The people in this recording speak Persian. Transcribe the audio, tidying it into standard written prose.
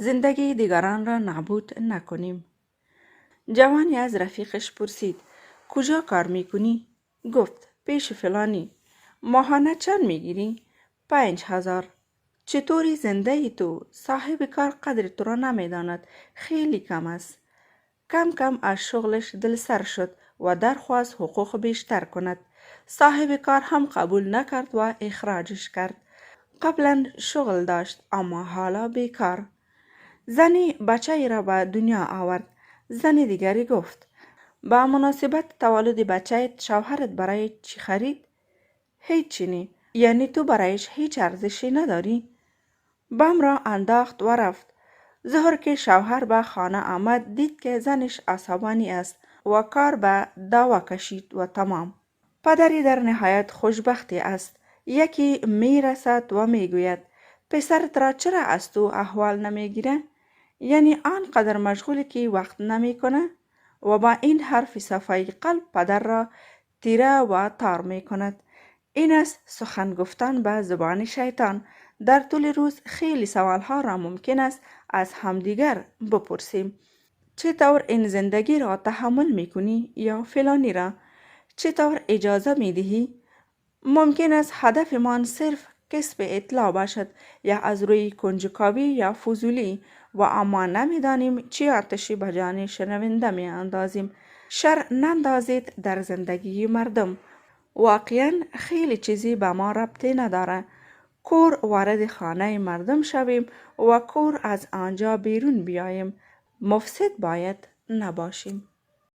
زندگی دیگران را نابود نکنیم. جوانی از رفیقش پرسید کجا کار میکنی؟ گفت پیش فلانی. ماهانه چند میگیری؟ 5000. چطوری زنده ای تو؟ صاحب کار قدر تو را نمیداند، خیلی کم است. کم کم از شغلش دل سر شد و درخواست حقوق بیشتر کند. صاحب کار هم قبول نکرد و اخراجش کرد. قبلا شغل داشت اما حالا بیکار. زنی بچه ای را به دنیا آورد. زن دیگری گفت با مناسبت تولد بچه شوهرت برای چی خرید؟ هیچی نی. یعنی تو برایش هیچ ارزشی نداری؟ بم را انداخت و رفت. ظهر که شوهر به خانه آمد دید که زنش عصبانی است و کار به دعوا کشید و تمام. پدری در نهایت خوشبختی است. یکی می رسد و می گوید پسرت را چرا از تو احوال نمی گیره؟ یعنی آنقدر مشغولی که وقت نمی کنه؟ و با این حرف صفای قلب پدر را تیره و تار می کند. این است سخن گفتن به زبان شیطان. در طول روز خیلی سوالها را ممکن است از همدیگر بپرسیم. چطور این زندگی را تحمل می کنی یا فلانی را؟ چطور اجازه می دهی؟ ممکن است هدفمان صرف کسب اطلاع باشد یا از روی کنجکاوی یا فضولی و اما نمیدانیم چی آتشی به جان شنونده می اندازیم. شر نندازید در زندگی مردم. واقعا خیلی چیزی به ما ربطی نداره. کور وارد خانه مردم شویم و کور از آنجا بیرون بیاییم. مفسد باید نباشیم.